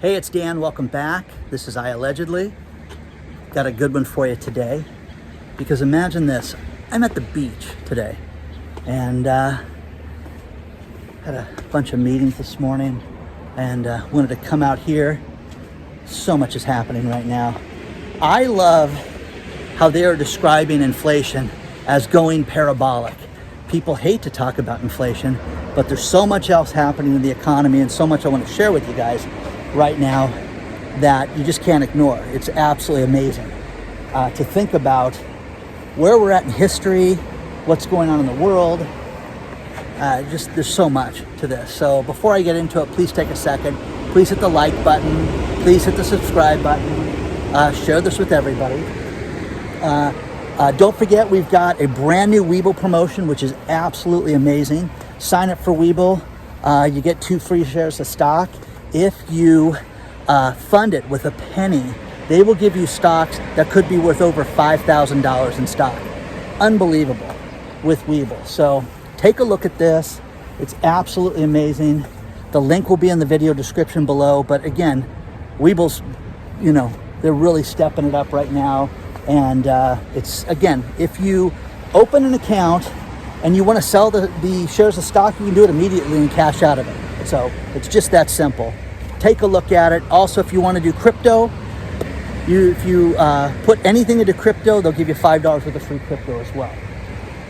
Hey, it's Dan. Welcome back. This is iAllegedly. Got a good one for you today. Because imagine this. I'm at the beach today. And had a bunch of meetings this morning. And wanted to come out here. So much is happening right now. I love how they are describing inflation as going parabolic. People hate to talk about inflation, but there's so much else happening in the economy and so much I want to share with you guys right now that you just can't ignore. It's absolutely amazing to think about where we're at in history, what's going on in the world. Just there's so much to this. So before I get into it, please take a second. Please hit the like button. Please hit the subscribe button. Share this with everybody. Don't forget, we've got a brand new Webull promotion, which is absolutely amazing. Sign up for Webull. You get 2 free shares of stock. If you fund it with a penny, they will give you stocks that could be worth over $5,000 in stock. Unbelievable with Webull. So take a look at this. It's absolutely amazing. The link will be in the video description below. But again, Webull's, they're really stepping it up right now. And it's, again, if you open an account and you want to sell the shares of stock, you can do it immediately and cash out of it. So it's just that simple. Take a look at it. Also, if you want to do crypto, if you put anything into crypto, they'll give you $5 worth of free crypto as well.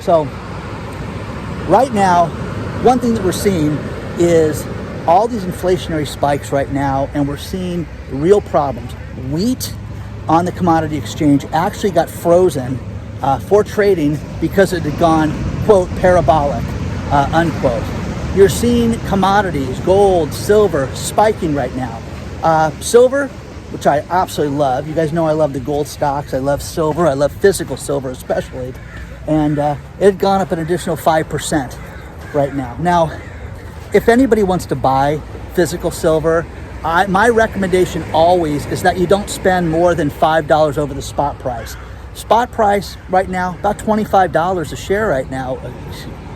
So right now, one thing that we're seeing is all these inflationary spikes right now, and we're seeing real problems. Wheat on the commodity exchange actually got frozen for trading because it had gone, quote, parabolic, unquote. You're seeing commodities, gold, silver, spiking right now. Silver, which I absolutely love. You guys know I love the gold stocks. I love silver. I love physical silver especially. And it had gone up an additional 5% right now. Now, if anybody wants to buy physical silver, my recommendation always is that you don't spend more than $5 over the spot price. Spot price right now, about $25 a share right now.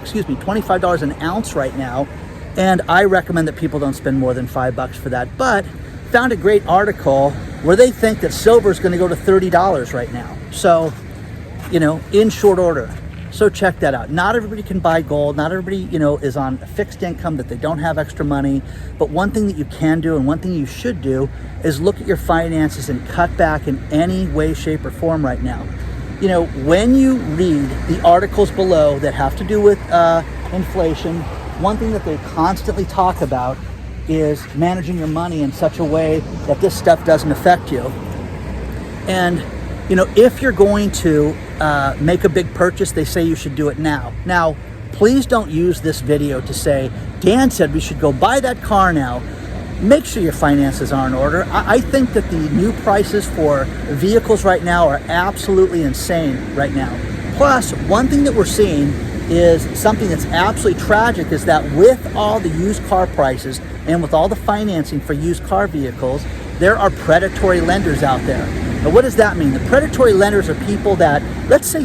$25 an ounce right now. And I recommend that people don't spend more than $5 for that. But found a great article where they think that silver is going to go to $30 right now. So, in short order. So check that out. Not everybody can buy gold. Not everybody, is on a fixed income that they don't have extra money. But one thing that you can do and one thing you should do is look at your finances and cut back in any way, shape, or form right now. When you read the articles below that have to do with inflation, one thing that they constantly talk about is managing your money in such a way that this stuff doesn't affect you. And if you're going to make a big purchase, they say you should do it now. Now, please don't use this video to say, Dan said we should go buy that car now. Make sure your finances are in order. I think that the new prices for vehicles right now are absolutely insane right now. Plus, one thing that we're seeing is something that's absolutely tragic is that with all the used car prices and with all the financing for used car vehicles, there are predatory lenders out there. Now, what does that mean? The predatory lenders are people that, let's say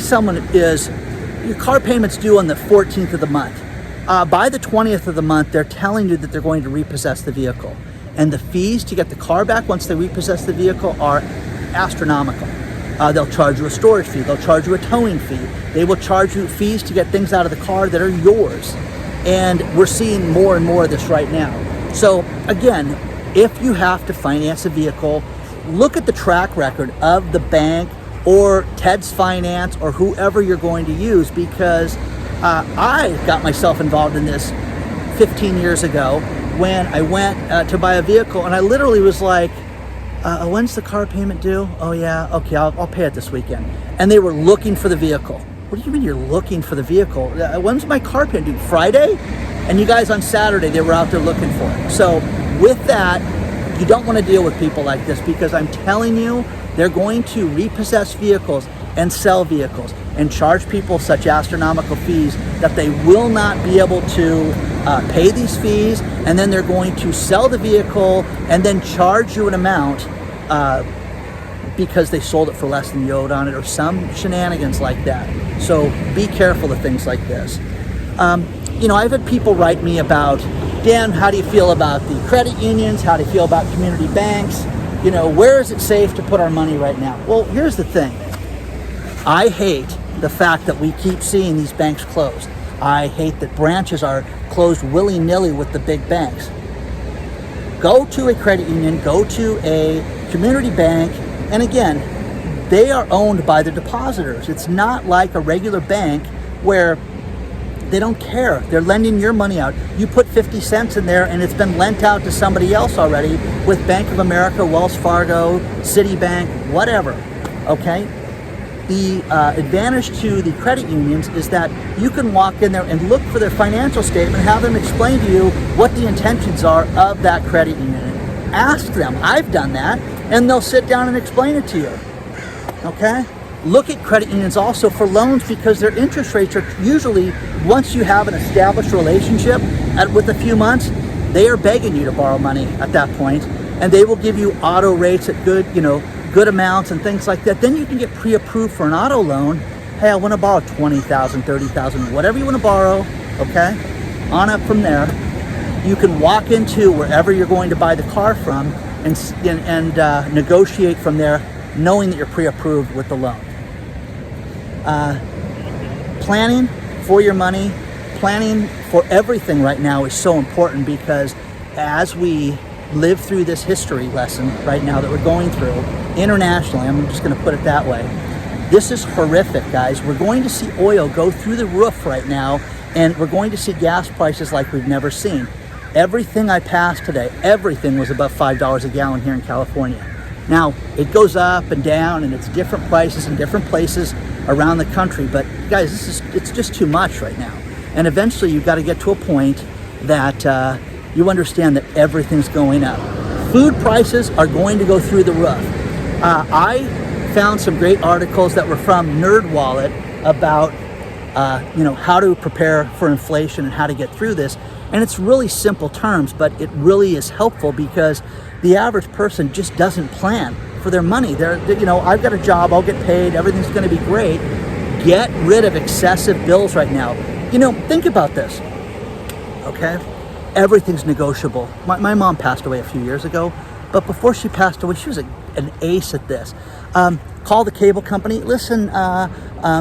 your car payment's due on the 14th of the month. By the 20th of the month, they're telling you that they're going to repossess the vehicle. And the fees to get the car back once they repossess the vehicle are astronomical. They'll charge you a storage fee. They'll charge you a towing fee. They will charge you fees to get things out of the car that are yours. And we're seeing more and more of this right now. So again, if you have to finance a vehicle, look at the track record of the bank or Ted's Finance or whoever you're going to use, because I got myself involved in this 15 years ago when I went to buy a vehicle, and I literally was like, when's the car payment due? Oh yeah, okay, I'll pay it this weekend. And they were looking for the vehicle. What do you mean you're looking for the vehicle? When's my car payment due? Friday? And you guys on Saturday, they were out there looking for it. So with that, you don't want to deal with people like this, because I'm telling you, they're going to repossess vehicles and sell vehicles and charge people such astronomical fees that they will not be able to pay these fees, and then they're going to sell the vehicle and then charge you an amount because they sold it for less than you owed on it, or some shenanigans like that. So be careful of things like this. I've had people write me about Dan, how do you feel about the credit unions? How do you feel about community banks? You know, where is it safe to put our money right now? Well, here's the thing. I hate the fact that we keep seeing these banks closed. I hate that branches are closed willy-nilly with the big banks. Go to a credit union, go to a community bank, and again, they are owned by the depositors. It's not like a regular bank where they don't care. They're lending your money out. You put 50 cents in there and it's been lent out to somebody else already with Bank of America, Wells Fargo, Citibank, whatever, okay? The advantage to the credit unions is that you can walk in there and look for their financial statement, have them explain to you what the intentions are of that credit union. Ask them. I've done that, and they'll sit down and explain it to you, okay? Look at credit unions also for loans because their interest rates are usually, once you have an established relationship with a few months, they are begging you to borrow money at that point, and they will give you auto rates at good, good amounts and things like that. Then you can get pre-approved for an auto loan. Hey, I want to borrow $20,000, $30,000, whatever you want to borrow, okay? On up from there. You can walk into wherever you're going to buy the car from and negotiate from there, knowing that you're pre-approved with the loan. Planning for your money, planning for everything right now is so important because as we live through this history lesson right now that we're going through internationally, I'm just going to put it that way, this is horrific, guys. We're going to see oil go through the roof right now, and we're going to see gas prices like we've never seen. Everything I passed today, everything was above $5 a gallon here in California. Now, it goes up and down, and it's different prices in different places around the country, but guys, it's just too much right now. And eventually you've got to get to a point that you understand that everything's going up. Food prices are going to go through the roof. I found some great articles that were from NerdWallet about how to prepare for inflation and how to get through this. And it's really simple terms, but it really is helpful because the average person just doesn't plan for their money. I've got a job, I'll get paid, everything's going to be great. Get rid of excessive bills right now. Think about this, okay? Everything's negotiable. My mom passed away a few years ago, but before she passed away, she was an ace at this. Call the cable company. Listen,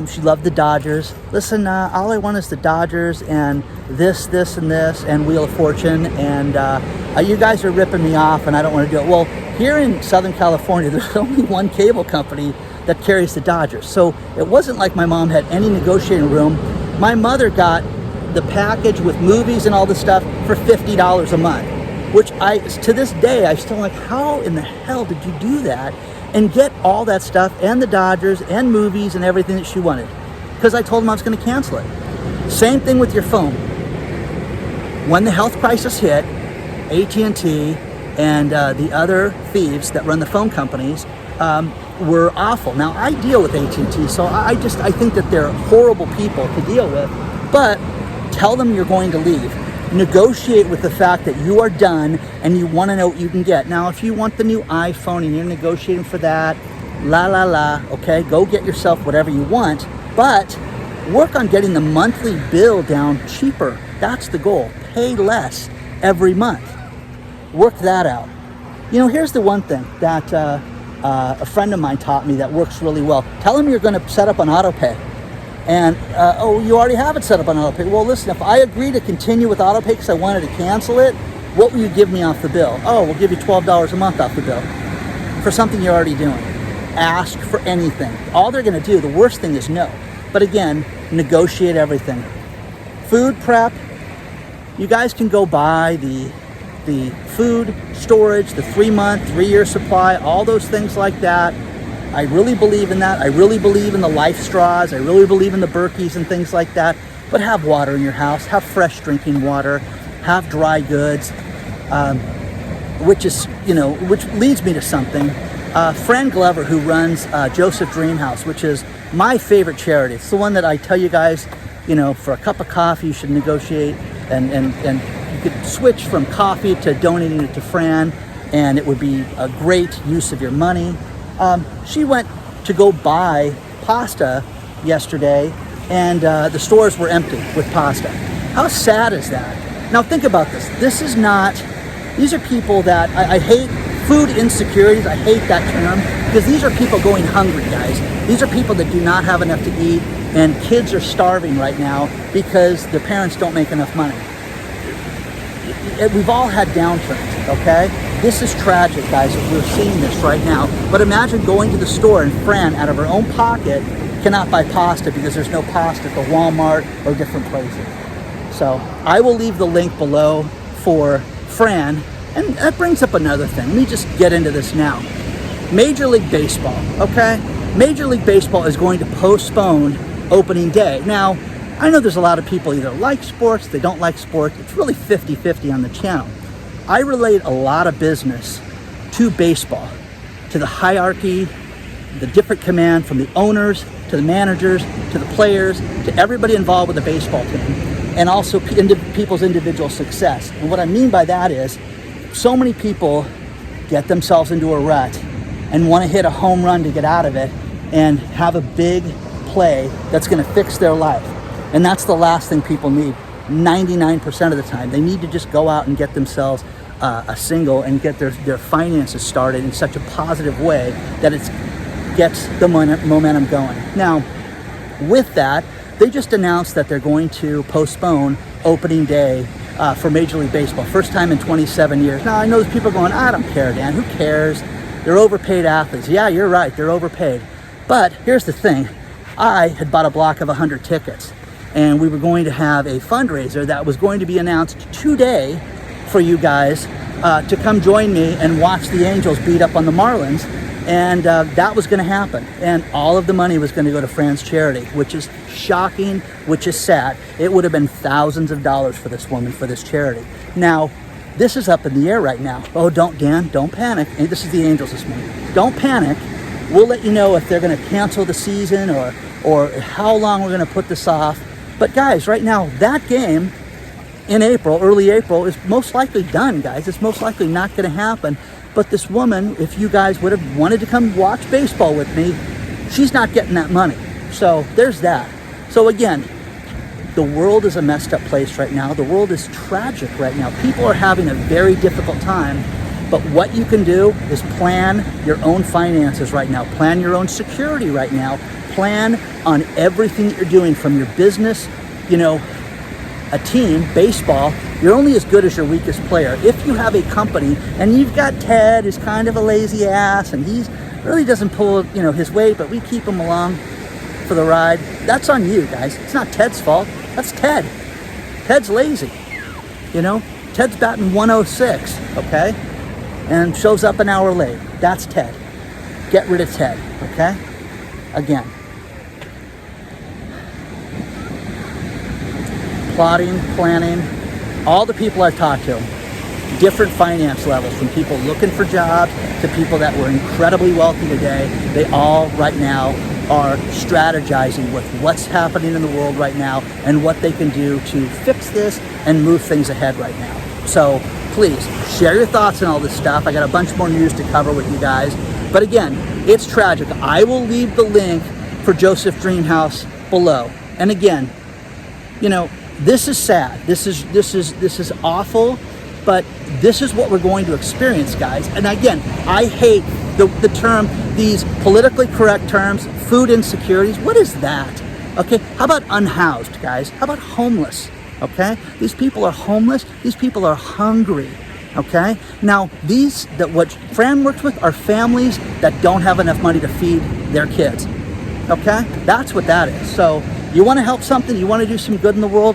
she loved the Dodgers. Listen, all I want is the Dodgers and this, and this, and Wheel of Fortune, and you guys are ripping me off, and I don't want to do it. Well, here in Southern California, there's only one cable company that carries the Dodgers. So it wasn't like my mom had any negotiating room. My mother got the package with movies and all this stuff for $50 a month, which to this day, I still like, how in the hell did you do that and get all that stuff and the Dodgers and movies and everything that she wanted? Because I told them I was going to cancel it. Same thing with your phone. When the health crisis hit, AT&T and the other thieves that run the phone companies were awful. Now, I deal with AT&T, so I think that they're horrible people to deal with, but tell them you're going to leave. Negotiate with the fact that you are done and you want to know what you can get. Now, if you want the new iPhone and you're negotiating for that, okay, go get yourself whatever you want, but work on getting the monthly bill down cheaper. That's the goal. Pay less every month. Work that out. Here's the one thing that a friend of mine taught me that works really well. Tell them you're going to set up an auto pay. And, you already have it set up on auto pay. Well, listen, if I agree to continue with auto pay because I wanted to cancel it, what will you give me off the bill? Oh, we'll give you $12 a month off the bill for something you're already doing. Ask for anything. All they're going to do, the worst thing is no. But again, negotiate everything. Food prep, you guys can go buy the food storage, the 3-month, 3-year supply, all those things like that. I really believe in that. I really believe in the Life Straws. I really believe in the Berkeys and things like that. But have water in your house. Have fresh drinking water. Have dry goods. Which leads me to something. Fran Glover, who runs Joseph Dream House, which is my favorite charity. It's the one that I tell you guys, for a cup of coffee, you should negotiate and you could switch from coffee to donating it to Fran, and it would be a great use of your money. She went to go buy pasta yesterday, and the stores were empty with pasta. How sad is that? Now think about this. These are people that, I hate food insecurities. I hate that term, because these are people going hungry, guys. These are people that do not have enough to eat, and kids are starving right now because their parents don't make enough money. We've all had downturns, okay? This is tragic, guys. We're seeing this right now. But imagine going to the store and Fran, out of her own pocket, cannot buy pasta because there's no pasta at the Walmart or different places. So I will leave the link below for Fran. And that brings up another thing. Let me just get into this now. Major League Baseball, okay? Major League Baseball is going to postpone opening day. Now, I know there's a lot of people either like sports, they don't like sports. It's really 50-50 on the channel. I relate a lot of business to baseball, to the hierarchy, the different command from the owners to the managers to the players to everybody involved with the baseball team, and also people's individual success. And what I mean by that is, so many people get themselves into a rut and want to hit a home run to get out of it and have a big play that's going to fix their life. And that's the last thing people need 99% of the time. They need to just go out and get themselves a single and get their finances started in such a positive way that it gets the momentum going. Now, with that, they just announced that they're going to postpone opening day for Major League Baseball. First time in 27 years. Now, I know there's people going, I don't care, Dan. Who cares? They're overpaid athletes. Yeah, you're right. They're overpaid. But here's the thing. I had bought a block of 100 tickets, and we were going to have a fundraiser that was going to be announced today for you guys to come join me and watch the Angels beat up on the Marlins. And that was going to happen. And all of the money was going to go to Fran's charity, which is shocking, which is sad. It would have been thousands of dollars for this woman, for this charity. Now, this is up in the air right now. Oh, don't panic. And this is the Angels this morning. Don't panic. We'll let you know if they're going to cancel the season or how long we're going to put this off. But guys, right now, that game in April, early April, is most likely done, guys. It's most likely not going to happen. But this woman, if you guys would have wanted to come watch baseball with me, she's not getting that money. So there's that. So again, the world is a messed up place right now. The world is tragic right now. People are having a very difficult time. But what you can do is plan your own finances right now. Plan your own security right now. Plan on everything that you're doing, from your business, a team, baseball. You're only as good as your weakest player. If you have a company and you've got Ted, who's kind of a lazy ass, and he's really doesn't pull, his weight, but we keep him along for the ride, that's on you, guys. It's not Ted's fault. That's Ted. Ted's lazy. Ted's batting 106, okay? And shows up an hour late. That's Ted. Get rid of Ted, okay? Again. Plotting, planning, all the people I've talked to, different finance levels, from people looking for jobs to people that were incredibly wealthy today, they all right now are strategizing with what's happening in the world right now and what they can do to fix this and move things ahead right now. So please share your thoughts on all this stuff. I got a bunch more news to cover with you guys. But again, it's tragic. I will leave the link for Joseph Dreamhouse below. And again, this is sad. This is awful, but this is what we're going to experience, guys. And again, I hate the term, these politically correct terms, food insecurities. What is that? Okay, how about unhoused, guys? How about homeless? Okay, these people are homeless. These people are hungry. Okay, now what Fran works with are families that don't have enough money to feed their kids. Okay, that's what that is. So you want to help something, you want to do some good in the world,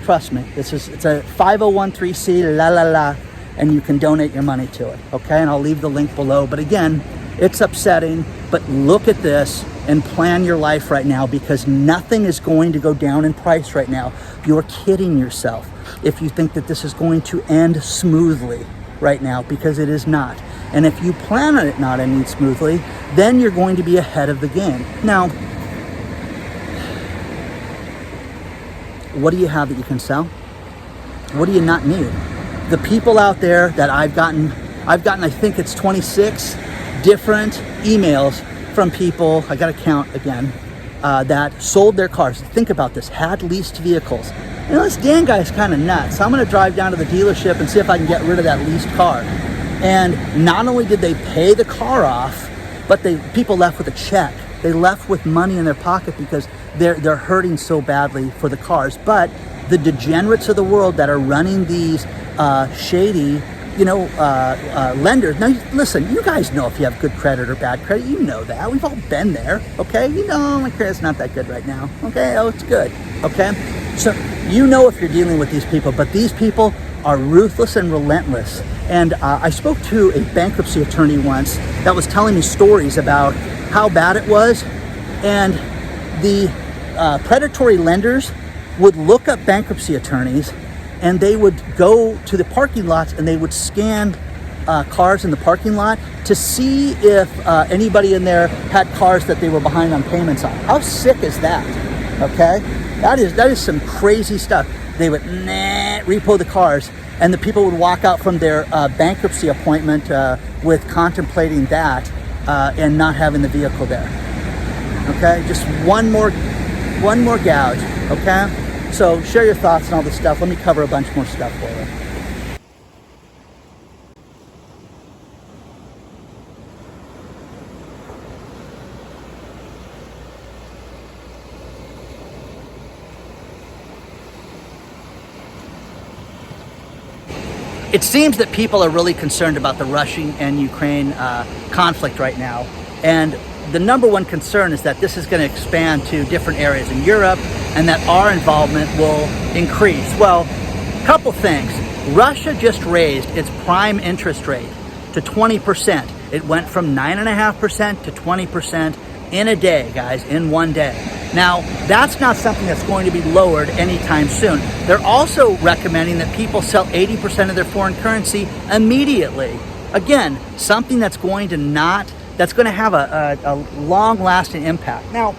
trust me, it's a 501(c), and you can donate your money to it, okay? And I'll leave the link below. But again, it's upsetting, but look at this and plan your life right now, because nothing is going to go down in price right now. You're kidding yourself if you think that this is going to end smoothly right now, because it is not. And if you plan on it not ending smoothly, then you're going to be ahead of the game. Now, what do you have that you can sell? What do you not need? The people out there that I've gotten, I think it's 26 different emails from people. I got to count again. that sold their cars. Think about this, had leased vehicles. You know, this Dan guy's kind of nuts. So I'm going to drive down to the dealership and see if I can get rid of that leased car. And not only did they pay the car off, but people left with a check. They left with money in their pocket because they're hurting so badly for the cars. But the degenerates of the world that are running these shady, lenders. Now, listen, you guys know if you have good credit or bad credit. You know that. We've all been there, okay? You know, my credit's not that good right now, okay? Oh, it's good, okay? So you know if you're dealing with these people, but these people are ruthless and relentless. And I spoke to a bankruptcy attorney once that was telling me stories about how bad it was. And the predatory lenders would look up bankruptcy attorneys, and they would go to the parking lots and they would scan cars in the parking lot to see if anybody in there had cars that they were behind on payments on. How sick is that? Okay, that is some crazy stuff. They would repo the cars, and the people would walk out from their bankruptcy appointment with contemplating that and not having the vehicle there. Okay, just one more gouge. Okay. So share your thoughts and all this stuff. Let me cover a bunch more stuff for you. It seems that people are really concerned about the Russian and Ukraine conflict right now. And the number one concern is that this is going to expand to different areas in Europe and that our involvement will increase. Well, a couple things. Russia just raised its prime interest rate to 20%. It went from 9.5% to 20% in a day, guys, in one day. Now, that's not something that's going to be lowered anytime soon. They're also recommending that people sell 80% of their foreign currency immediately. Again, something that's going to have a long-lasting impact. Now,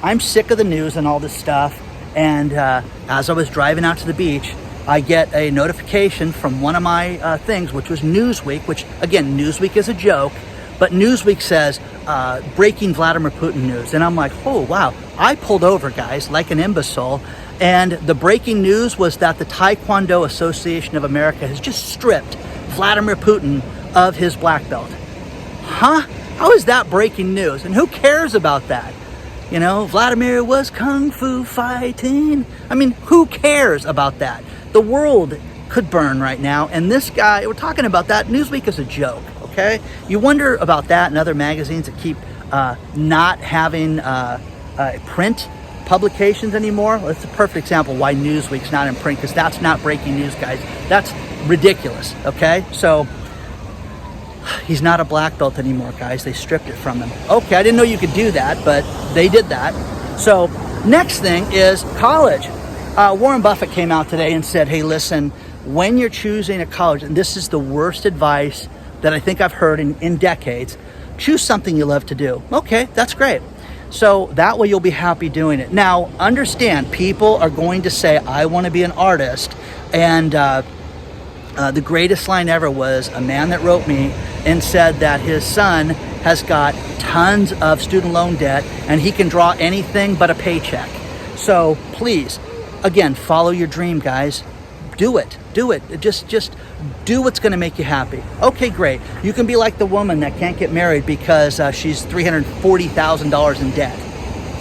I'm sick of the news and all this stuff, and as I was driving out to the beach, I get a notification from one of my things, which was Newsweek, which, again, Newsweek is a joke, but Newsweek says, breaking Vladimir Putin news. And I'm like, oh, wow. I pulled over, guys, like an imbecile, and the breaking news was that the Taekwondo Association of America has just stripped Vladimir Putin of his black belt. Huh? How is that breaking news? And who cares about that? You know, Vladimir was kung fu fighting. I mean, who cares about that? The world could burn right now. And this guy, we're talking about that. Newsweek is a joke, okay? You wonder about that and other magazines that keep not having print publications anymore. Well, it's a perfect example why Newsweek's not in print, because that's not breaking news, guys. That's ridiculous, okay? So, he's not a black belt anymore, guys. They stripped it from him. Okay, I didn't know you could do that, but they did that. So next thing is college. Warren Buffett came out today and said, hey, listen, when you're choosing a college, and this is the worst advice that I think I've heard in decades, choose something you love to do. Okay, that's great. So that way you'll be happy doing it. Now, understand, people are going to say, I want to be an artist. And the greatest line ever was a man that wrote me and said that his son has got tons of student loan debt and he can draw anything but a paycheck. So please, again, follow your dream, guys. Do it. Just do what's going to make you happy. Okay, great. You can be like the woman that can't get married because she's $340,000 in debt.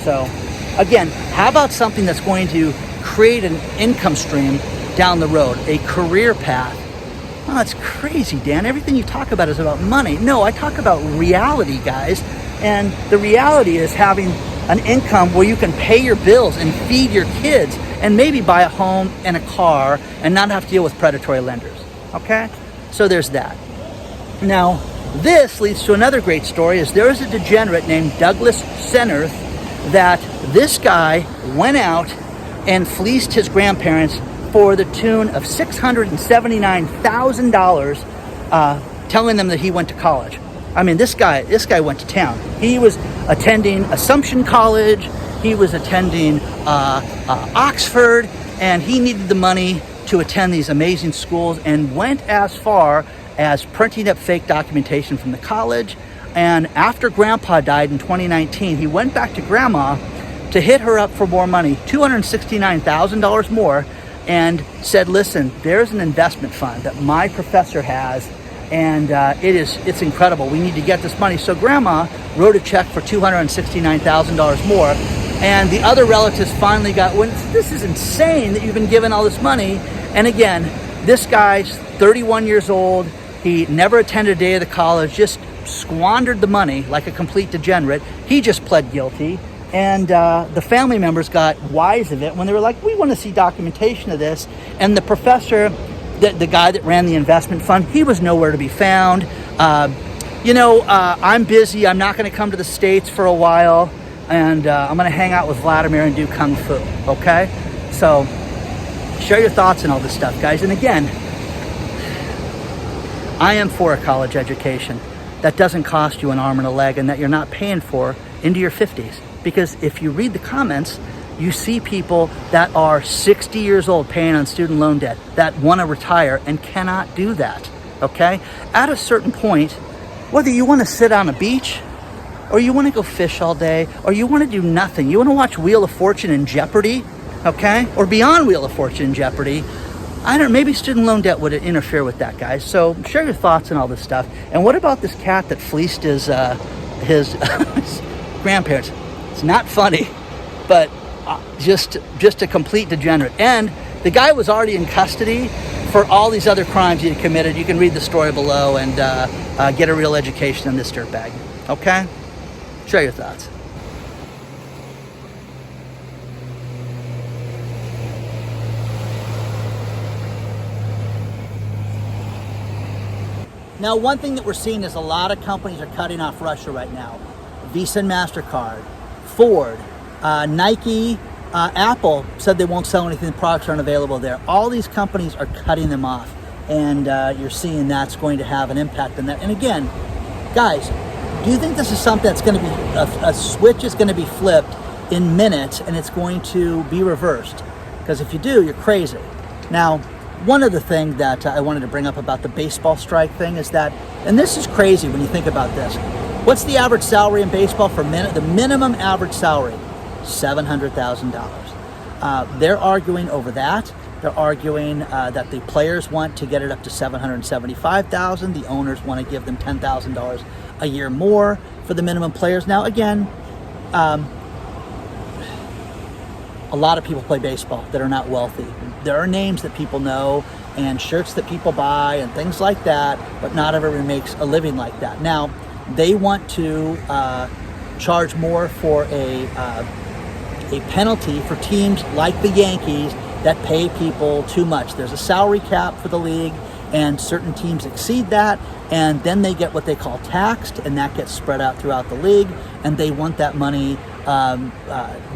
So again, how about something that's going to create an income stream down the road, a career path? Oh, that's crazy, Dan. Everything you talk about is about money. No, I talk about reality, guys. And the reality is having an income where you can pay your bills and feed your kids and maybe buy a home and a car and not have to deal with predatory lenders. Okay? So there's that. Now, this leads to another great story. Is there is a degenerate named Douglas Senerth that this guy went out and fleeced his grandparents for the tune of $679,000, telling them that he went to college. I mean, this guy went to town. He was attending Assumption College. He was attending Oxford, and he needed the money to attend these amazing schools and went as far as printing up fake documentation from the college. And after Grandpa died in 2019, he went back to Grandma to hit her up for more money, $269,000 more, and said, listen, there's an investment fund that my professor has, and it's incredible. We need to get this money. So grandma wrote a check for $269,000 more, and the other relatives finally got, this is insane that you've been given all this money. And again, this guy's 31 years old. He never attended a day of the college, just squandered the money like a complete degenerate. He just pled guilty. And the family members got wise of it when they were like, we want to see documentation of this. And the professor, the guy that ran the investment fund, he was nowhere to be found. I'm busy. I'm not going to come to the States for a while. And I'm going to hang out with Vladimir and do Kung Fu. Okay? So share your thoughts on all this stuff, guys. And again, I am for a college education that doesn't cost you an arm and a leg and that you're not paying for into your 50s. Because if you read the comments, you see people that are 60 years old paying on student loan debt that want to retire and cannot do that, okay? At a certain point, whether you want to sit on a beach or you want to go fish all day or you want to do nothing, you want to watch Wheel of Fortune in Jeopardy, okay? Or beyond Wheel of Fortune in Jeopardy, maybe student loan debt would interfere with that, guys. So share your thoughts on all this stuff. And what about this cat that fleeced his grandparents? It's not funny, but just a complete degenerate. And the guy was already in custody for all these other crimes he had committed. You can read the story below and get a real education on this dirtbag. Okay? Share your thoughts. Now, one thing that we're seeing is a lot of companies are cutting off Russia right now. Visa and MasterCard, Ford, Nike, Apple said they won't sell anything, the products aren't available there. All these companies are cutting them off, and you're seeing that's going to have an impact on that. And again, guys, do you think this is something that's going to be, a switch is going to be flipped in minutes and it's going to be reversed? Because if you do, you're crazy. Now, one other thing that I wanted to bring up about the baseball strike thing is that, and this is crazy when you think about this, what's the average salary in baseball for the minimum average salary? $700,000. They're arguing over that. They're arguing that the players want to get it up to $775,000. The owners want to give them $10,000 a year more for the minimum players. Now, again, a lot of people play baseball that are not wealthy. There are names that people know and shirts that people buy and things like that, but not everyone makes a living like that. Now, they want to charge more for a penalty for teams like the Yankees that pay people too much. There's a salary cap for the league, and certain teams exceed that, and then they get what they call taxed, and that gets spread out throughout the league, and they want that money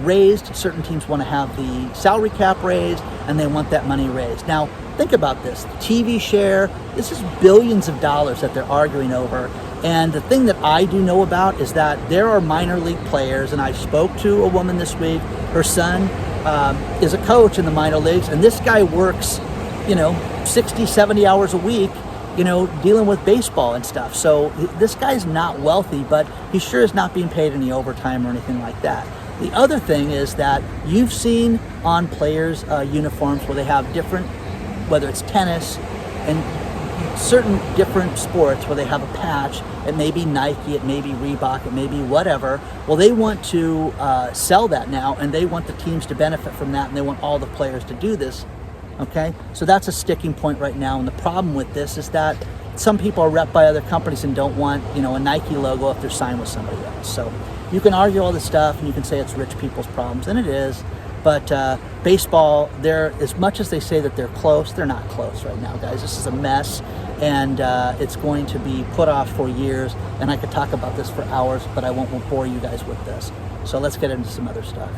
raised. Certain teams want to have the salary cap raised, and they want that money raised. Now, think about this. The TV share, this is billions of dollars that they're arguing over. And the thing that I do know about is that there are minor league players, and I spoke to a woman this week. Her son is a coach in the minor leagues, and this guy works, 60, 70 hours a week, dealing with baseball and stuff. So this guy's not wealthy, but he sure is not being paid any overtime or anything like that. The other thing is that you've seen on players' uniforms where they have different, whether it's tennis and certain different sports where they have a patch. It may be Nike, it may be Reebok, it may be whatever. Well, they want to sell that now, and they want the teams to benefit from that, and they want all the players to do this. Okay, so that's a sticking point right now, and the problem with this is that some people are rep by other companies and don't want, a Nike logo if they're signed with somebody else. So you can argue all this stuff, and you can say it's rich people's problems, and it is. But baseball, as much as they say that they're close, they're not close right now, guys. This is a mess, and it's going to be put off for years. And I could talk about this for hours, but I won't bore you guys with this. So let's get into some other stuff.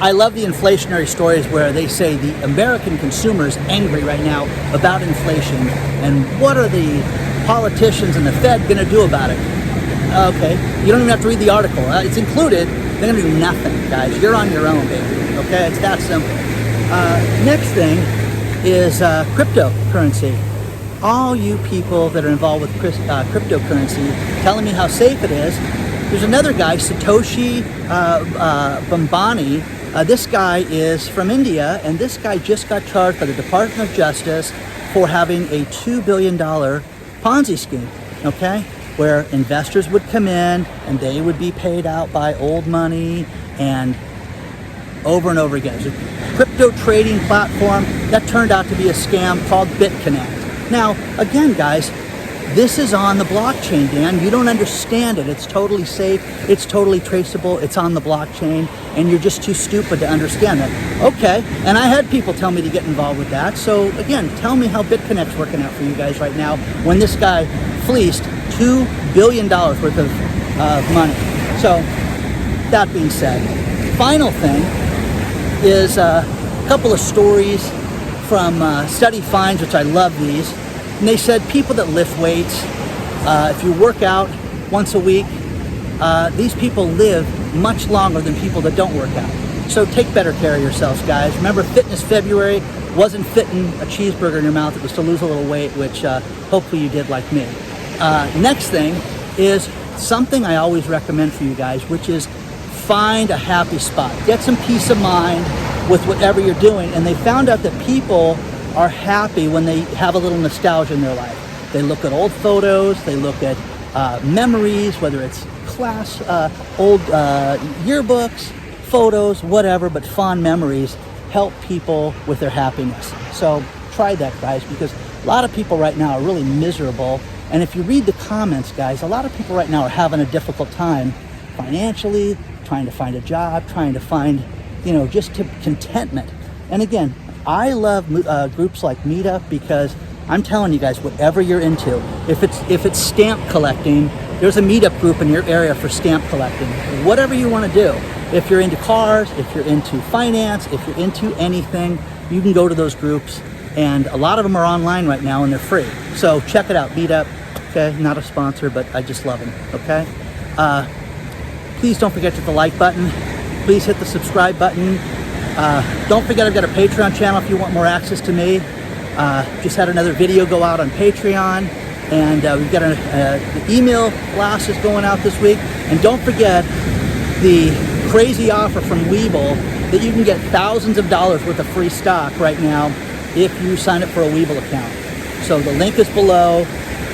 I love the inflationary stories where they say the American consumer is angry right now about inflation, and what are the politicians and the Fed going to do about it? Okay, you don't even have to read the article. It's included They're gonna do nothing, guys. You're on your own, baby, okay? It's that simple. Next thing is cryptocurrency. All you people that are involved with cryptocurrency telling me how safe it is. There's another guy, Satoshi Bambani. This guy is from India, and this guy just got charged by the Department of Justice for having a $2 billion Ponzi scheme, okay? Where investors would come in and they would be paid out by old money and over and over again. It's a crypto trading platform that turned out to be a scam called BitConnect. Now, again, guys, this is on the blockchain, Dan. You don't understand it. It's totally safe. It's totally traceable. It's on the blockchain, and you're just too stupid to understand that. Okay, and I had people tell me to get involved with that. So, again, tell me how BitConnect's working out for you guys right now when this guy fleeced $2 billion worth of money. So, that being said, final thing is a couple of stories from Study Finds, which I love these. And they said people that lift weights, if you work out once a week, these people live much longer than people that don't work out. So take better care of yourselves, guys. Remember, Fitness February wasn't fitting a cheeseburger in your mouth. It was to lose a little weight, which hopefully you did like me. Next thing is something I always recommend for you guys, which is find a happy spot. Get some peace of mind with whatever you're doing. And they found out that people are happy when they have a little nostalgia in their life. They look at old photos, they look at memories, whether it's class, old yearbooks, photos, whatever, but fond memories help people with their happiness. So try that, guys, because a lot of people right now are really miserable. And if you read the comments, guys, a lot of people right now are having a difficult time financially, trying to find a job, trying to find, just contentment. And again, I love groups like Meetup because I'm telling you guys, whatever you're into, if it's stamp collecting, there's a Meetup group in your area for stamp collecting. Whatever you want to do. If you're into cars, if you're into finance, if you're into anything, you can go to those groups. And a lot of them are online right now and they're free. So check it out, Meetup. Okay, not a sponsor, but I just love them, okay? Please don't forget to hit the like button. Please hit the subscribe button. Don't forget I've got a Patreon channel if you want more access to me. Just had another video go out on Patreon, and we've got the email blasts going out this week. And don't forget the crazy offer from Webull that you can get thousands of dollars worth of free stock right now if you sign up for a Webull account. So the link is below.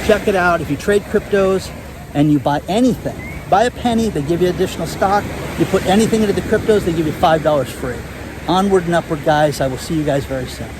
Check it out. If you trade cryptos and you buy anything, buy a penny, they give you additional stock. You put anything into the cryptos, they give you $5 free. Onward and upward, guys. I will see you guys very soon.